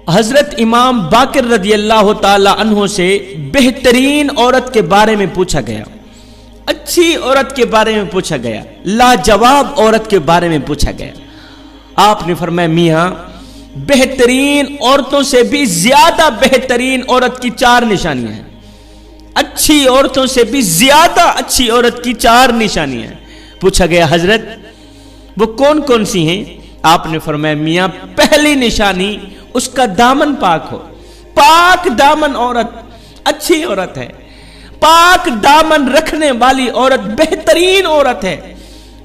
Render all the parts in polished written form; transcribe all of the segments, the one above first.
حضرت امام باقر رضی اللہ تعالی عنہ سے بہترین عورت کے بارے میں پوچھا گیا، اچھی عورت کے بارے میں پوچھا گیا، لاجواب عورت کے بارے میں پوچھا گیا۔ آپ نے فرمایا میاں بہترین عورتوں سے بھی زیادہ بہترین عورت کی 4 نشانیاں ہیں، اچھی عورتوں سے بھی زیادہ اچھی عورت کی 4 نشانیاں ہیں۔ پوچھا گیا حضرت وہ کون کون سی ہیں؟ آپ نے فرمایا میاں پہلی نشانی اس کا دامن پاک ہو، پاک دامن عورت اچھی عورت ہے، پاک دامن رکھنے والی عورت بہترین عورت ہے۔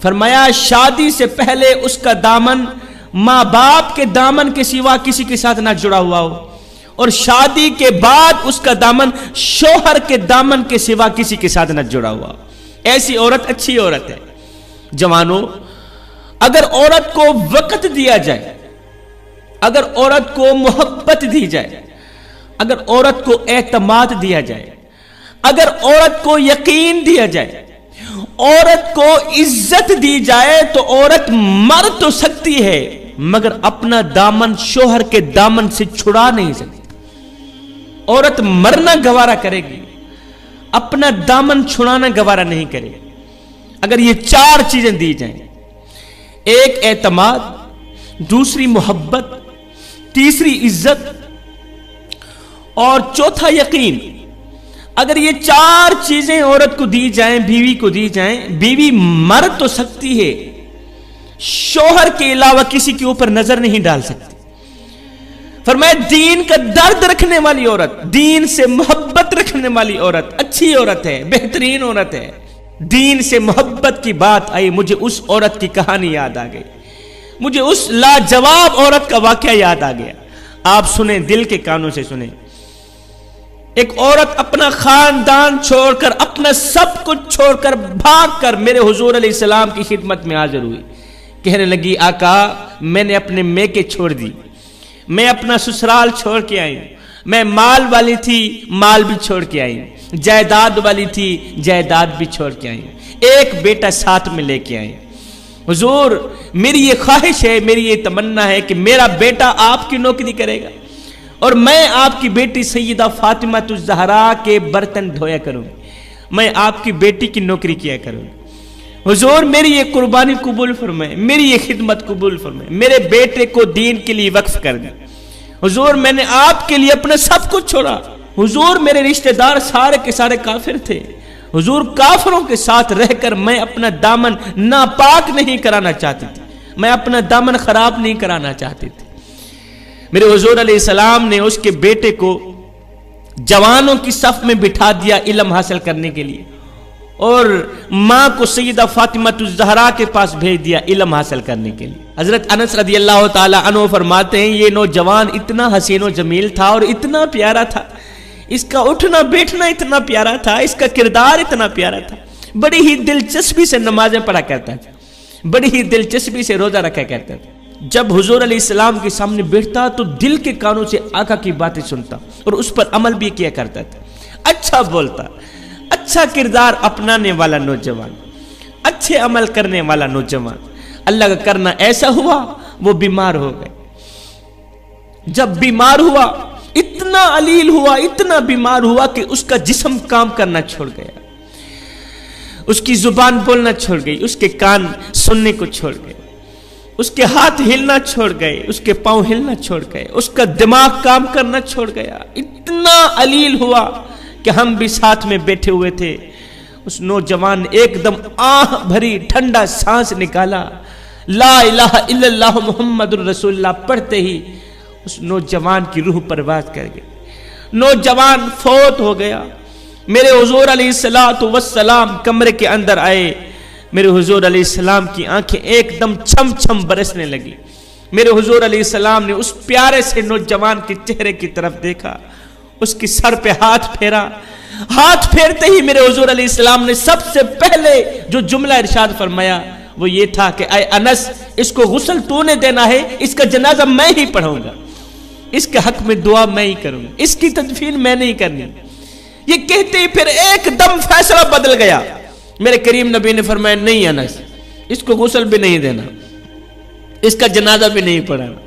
فرمایا شادی سے پہلے اس کا دامن ماں باپ کے دامن کے سوا کسی کے ساتھ نہ جڑا ہوا ہو، اور شادی کے بعد اس کا دامن شوہر کے دامن کے سوا کسی کے ساتھ نہ جڑا ہوا ہو۔ ایسی عورت اچھی عورت ہے۔ جوانوں، اگر عورت کو وقت دیا جائے، اگر عورت کو محبت دی جائے، اگر عورت کو اعتماد دیا جائے، اگر عورت کو یقین دیا جائے، عورت کو عزت دی جائے، تو عورت مر تو سکتی ہے مگر اپنا دامن شوہر کے دامن سے چھڑا نہیں سکتی۔ عورت مرنا گوارا کرے گی، اپنا دامن چھڑانا گوارا نہیں کرے گی اگر یہ 4 چیزیں دی جائیں، ایک اعتماد، دوسری محبت، تیسری عزت اور چوتھا یقین۔ اگر یہ 4 چیزیں عورت کو دی جائیں، بیوی کو دی جائیں، بیوی مر تو سکتی ہے، شوہر کے علاوہ کسی کے اوپر نظر نہیں ڈال سکتی۔ فرمایا دین کا درد رکھنے والی عورت، دین سے محبت رکھنے والی عورت اچھی عورت ہے، بہترین عورت ہے۔ دین سے محبت کی بات آئی، مجھے اس عورت کی کہانی یاد آ گئی، مجھے اس لاجواب عورت کا واقعہ یاد آ گیا۔ آپ سنیں، دل کے کانوں سے سنیں۔ ایک عورت اپنا خاندان چھوڑ کر، اپنا سب کچھ چھوڑ کر، بھاگ کر میرے حضور علیہ السلام کی خدمت میں حاضر ہوئی۔ کہنے لگی آقا میں نے اپنے میکے چھوڑ دی، میں اپنا سسرال چھوڑ کے آئی ہوں، میں مال والی تھی مال بھی چھوڑ کے آئی ہوں، جائیداد والی تھی جائیداد بھی چھوڑ کے آئی ہوں، ایک بیٹا ساتھ میں لے کے آئی ہوں۔ حضور میری یہ خواہش ہے، میری یہ تمنا ہے کہ میرا بیٹا آپ کی نوکری کرے گا اور میں آپ کی بیٹی سیدہ فاطمہ الزہرا کے برتن دھویا کروں گی، میں آپ کی بیٹی کی نوکری کیا کروں گی۔ حضور میری یہ قربانی قبول فرمائے، میری یہ خدمت قبول فرمائے، میرے بیٹے کو دین کے لیے وقف کر دیں۔ حضور میں نے آپ کے لیے اپنا سب کچھ چھوڑا۔ حضور میرے رشتہ دار سارے کے سارے کافر تھے، حضور کافروں کے ساتھ رہ کر میں اپنا دامن ناپاک نہیں کرانا چاہتی تھی، میں اپنا دامن خراب نہیں کرانا چاہتی تھی۔ میرے حضور علیہ السلام نے اس کے بیٹے کو جوانوں کی صف میں بٹھا دیا علم حاصل کرنے کے لیے، اور ماں کو سیدہ فاطمہ الزہرا کے پاس بھیج دیا علم حاصل کرنے کے لیے۔ حضرت انس رضی اللہ تعالی عنہ فرماتے ہیں یہ نوجوان اتنا حسین و جمیل تھا اور اتنا پیارا تھا، اس کا اٹھنا بیٹھنا اتنا پیارا تھا، اس کا کردار اتنا پیارا تھا، بڑی ہی دلچسپی سے نمازیں پڑھا کرتا تھا، بڑی ہی دلچسپی سے روزہ رکھا کرتا تھا۔ جب حضور علیہ السلام کے سامنے بیٹھتا تو دل کے کانوں سے آقا کی باتیں سنتا اور اس پر عمل بھی کیا کرتا تھا، اچھا بولتا، اچھا کردار اپنانے والا نوجوان، اچھے عمل کرنے والا نوجوان۔ اللہ کا کرنا ایسا ہوا وہ بیمار ہو گئے۔ جب بیمار ہوا اتنا علیل ہوا، اتنا بیمار ہوا کہ اس کا جسم کام کرنا چھوڑ گیا، اس کی زبان بولنا چھوڑ گئی، اس کے کان سننے کو چھوڑ گئے، اس کے ہاتھ ہلنا چھوڑ گئے، اس کے پاؤں ہلنا چھوڑ گئے، اس کا دماغ کام کرنا چھوڑ گیا۔ اتنا علیل ہوا کہ ہم بھی ساتھ میں بیٹھے ہوئے تھے۔ اس نوجوان نے ایک دم آہ بھری ٹھنڈا سانس نکالا، لا الہ الا اللہ محمد الرسول اللہ پڑھتے ہی اس نوجوان کی روح پرواز کر گئی، نوجوان فوت ہو گیا۔ میرے حضور علیہ السلام کمرے کے اندر آئے، میرے حضور علیہ السلام کی آنکھیں ایک دم چھم چھم برسنے لگی۔ میرے حضور علیہ السلام نے اس پیارے سے نوجوان کے چہرے کی طرف دیکھا، اس کی سر پہ ہاتھ پھیرا، ہاتھ پھیرتے ہی میرے حضور علیہ السلام نے سب سے پہلے جو جملہ ارشاد فرمایا وہ یہ تھا کہ اے انس اس کو غسل تو نے دینا ہے، اس کا جنازہ میں ہی پڑھوں گا، اس کے حق میں دعا میں ہی کروں گا، اس کی تدفین میں نہیں کرنی۔ یہ کہتے ہی پھر ایک دم فیصلہ بدل گیا۔ میرے کریم نبی نے فرمایا نہیں انس اس کو غسل بھی نہیں دینا، اس کا جنازہ بھی نہیں پڑھانا،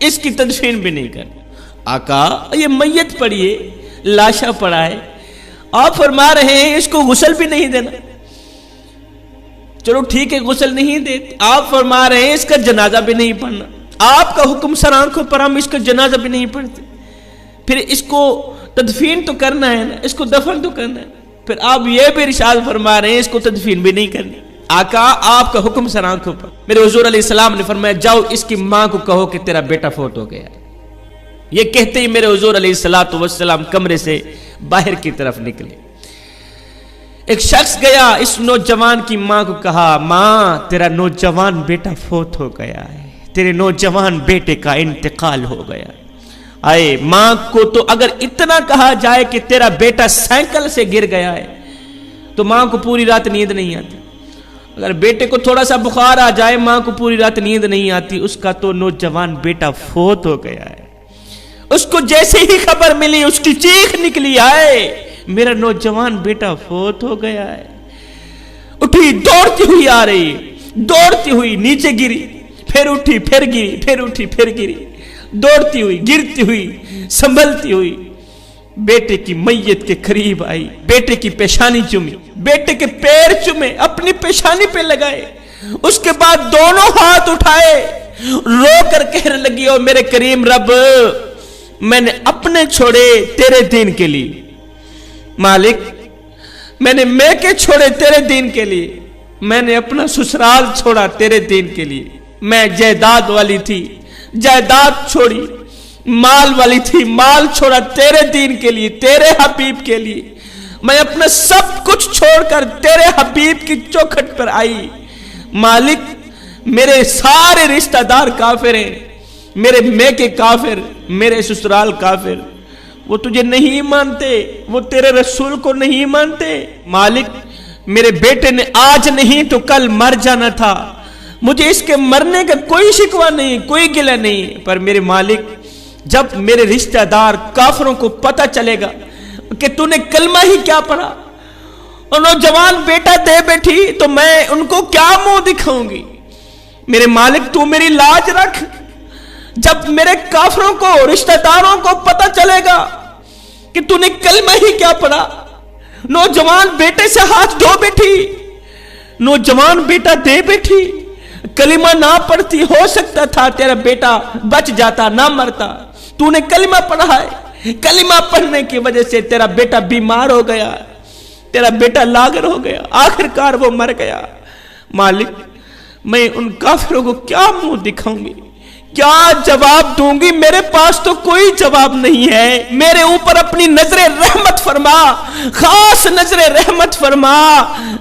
اس کی تدفین بھی نہیں کرنا۔ آقا یہ میت پڑی ہے, لاشا پڑا ہے, آپ فرما رہے ہیں اس کو غسل بھی نہیں دینا. چلو ٹھیک ہے غسل نہیں دیتے, آپ فرما رہے ہیں اس کا جنازہ بھی نہیں پڑھنا. آپ کا حکم سر آنکھوں پر, ہم اس کا جنازہ بھی نہیں پڑھتے. پھر اس کو تدفین تو کرنا ہے نا, اس کو دفن تو کرنا ہے. پھر آپ یہ بھی ارشاد فرما رہے ہیں اس کو تدفین بھی نہیں کرنی. آقا آپ کا حکم سر آنکھوں پر. میرے حضور علیہ السلام نے فرمایا جاؤ اس کی ماں کو کہو کہ تیرا بیٹا فوت ہو گیا. یہ کہتے ہی میرے حضور علیہ السلام کمرے سے باہر کی طرف نکلے. ایک شخص گیا, اس نوجوان کی ماں کو کہا, ماں تیرا نوجوان بیٹا فوت ہو گیا ہے, تیرے نوجوان بیٹے کا انتقال ہو گیا. آئے ماں کو تو اگر اتنا کہا جائے کہ تیرا بیٹا سائیکل سے گر گیا ہے تو ماں کو پوری رات نیند نہیں آتی. اگر بیٹے کو تھوڑا سا بخار آ جائے ماں کو پوری رات نیند نہیں آتی. اس کا تو نوجوان بیٹا فوت ہو گیا ہے. اس کو جیسے ہی خبر ملی اس کی چیخ نکلی, آئے میرا نوجوان بیٹا فوت ہو گیا ہے. اٹھی دوڑتی ہوئی آ رہی, دوڑتی ہوئی نیچے گری, پھر اٹھی پھر گری, پھر اٹھی پھر گری, دوڑتی ہوئی گرتی ہوئی سنبھلتی ہوئی بیٹے کی میت کے قریب آئی. بیٹے کی پیشانی چومی, بیٹے کے پیر چومے, اپنی پیشانی پہ لگائے. اس کے بعد دونوں ہاتھ اٹھائے, رو کر کہنے لگی, او میرے کریم رب میں نے اپنے چھوڑے تیرے دین کے لیے, مالک میں نے میکے چھوڑے تیرے دین کے لیے, میں نے اپنا سسرال چھوڑا تیرے دین کے لیے. میں جائیداد والی تھی, جائیداد چھوڑی, مال والی تھی, مال چھوڑا تیرے دین کے لیے, تیرے حبیب کے لیے. میں اپنا سب کچھ چھوڑ کر تیرے حبیب کی چوکھٹ پر آئی. مالک میرے سارے رشتہ دار کافر ہیں, میرے میکے کافر, میرے سسرال کافر, وہ تجھے نہیں مانتے, وہ تیرے رسول کو نہیں مانتے. مالک میرے بیٹے نے آج نہیں تو کل مر جانا تھا, مجھے اس کے مرنے کا کوئی شکوہ نہیں, کوئی گلہ نہیں. پر میرے مالک جب میرے رشتہ دار کافروں کو پتہ چلے گا کہ تو نے کلمہ ہی کیا پڑھا اور نوجوان بیٹا دے بیٹھی, تو میں ان کو کیا منہ دکھاؤں گی. میرے مالک تو میری لاج رکھ. جب میرے کافروں کو رشتہ داروں کو پتہ چلے گا کہ تو نے کلمہ ہی کیا پڑھا, نوجوان بیٹے سے ہاتھ دھو بیٹھی, نوجوان بیٹا دے بیٹھی, کلمہ نہ پڑھتی ہو سکتا تھا تیرا بیٹا بچ جاتا, نہ مرتا. تو نے کلمہ پڑھا ہے, کلمہ پڑھنے کی وجہ سے تیرا بیٹا بیمار ہو گیا, تیرا بیٹا لاغر ہو گیا, آخر کار وہ مر گیا. مالک میں ان کافروں کو کیا منہ دکھاؤں گی, کیا جواب دوں گی؟ میرے پاس تو کوئی جواب نہیں ہے. میرے اوپر اپنی نظر رحمت فرما, خاص نظر رحمت فرما.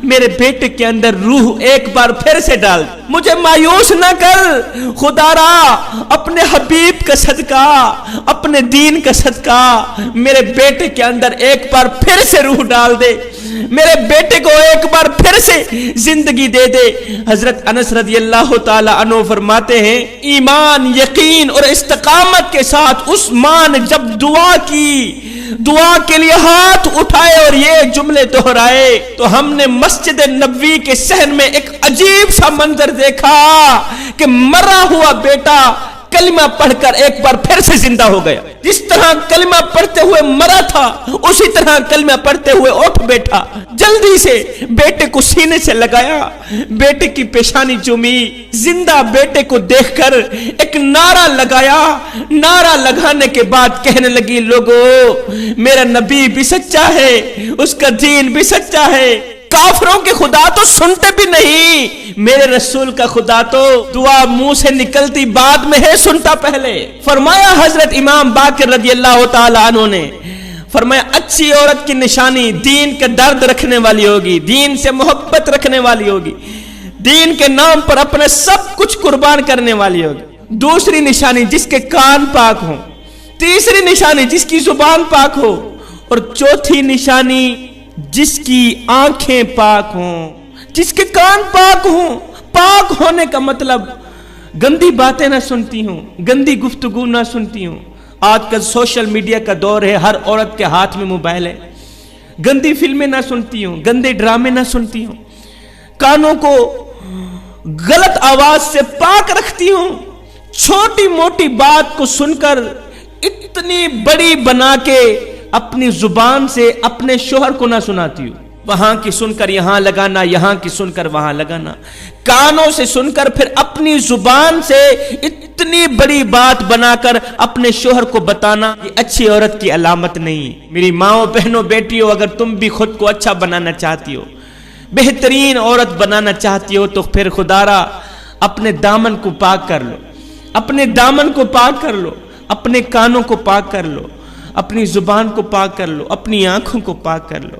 میرے بیٹے کے اندر روح ایک بار پھر سے ڈال, مجھے مایوس نہ کر خدا را. اپنے حبیب کا صدقہ, اپنے دین کا صدقہ میرے بیٹے کے اندر ایک بار پھر سے روح ڈال دے, میرے بیٹے کو ایک بار پھر سے زندگی دے دے. حضرت انس رضی اللہ تعالی عنہ فرماتے ہیں, ایمان, یقین اور استقامت کے ساتھ اس ماں نے جب دعا کی, دعا کے لیے ہاتھ اٹھائے اور یہ جملے دہرائے, تو ہم نے مسجد نبوی کے صحن میں ایک عجیب سا منظر دیکھا کہ مرا ہوا بیٹا کلمہ پڑھ کر ایک بار پھر سے زندہ ہو گیا. جس طرح کلمہ پڑھتے ہوئے مرا تھا اسی طرح کلمہ پڑھتے ہوئے اٹھ بیٹھا. جلدی سے بیٹے کو سینے سے لگایا, بیٹے کی پیشانی چومی, زندہ بیٹے کو دیکھ کر ایک نعرہ لگایا. نعرہ لگانے کے بعد کہنے لگی, لوگو میرا نبی بھی سچا ہے, اس کا دین بھی سچا ہے. کافروں کے خدا تو سنتے بھی نہیں, میرے رسول کا خدا تو دعا منہ سے نکلتی بعد میں ہے, سنتا پہلے. فرمایا حضرت امام باقر رضی اللہ تعالی عنہ نے, فرمایا اچھی عورت کی نشانی دین کا درد رکھنے والی ہوگی, دین سے محبت رکھنے والی ہوگی, دین کے نام پر اپنے سب کچھ قربان کرنے والی ہوگی. دوسری نشانی جس کے کان پاک ہوں, تیسری نشانی جس کی زبان پاک ہو, اور چوتھی نشانی جس کی آنکھیں پاک ہوں, جس کے کان پاک ہوں. پاک ہونے کا مطلب گندی باتیں نہ سنتی ہوں, گندی گفتگو نہ سنتی ہوں. آج کل سوشل میڈیا کا دور ہے, ہر عورت کے ہاتھ میں موبائل ہے. گندی فلمیں نہ سنتی ہوں, گندے ڈرامے نہ سنتی ہوں, کانوں کو غلط آواز سے پاک رکھتی ہوں. چھوٹی موٹی بات کو سن کر اتنی بڑی بنا کے اپنی زبان سے اپنے شوہر کو نہ سناتی ہو. وہاں کی سن کر یہاں لگانا، یہاں کی سن کر وہاں لگانا، کانوں سے سن کر پھر اپنی زبان سے اتنی بڑی بات بنا کر اپنے شوہر کو بتانا، یہ اچھی عورت کی علامت نہیں. میری ماؤں، بہنوں، بیٹیوں، اگر تم بھی خود کو اچھا بنانا چاہتی ہو، بہترین عورت بنانا چاہتی ہو، تو پھر خدا را اپنے دامن کو پاک کر لو، اپنے دامن کو پاک کر لو، اپنے کانوں کو پاک کر لو، اپنی زبان کو پاک کر لو، اپنی آنکھوں کو پاک کر لو.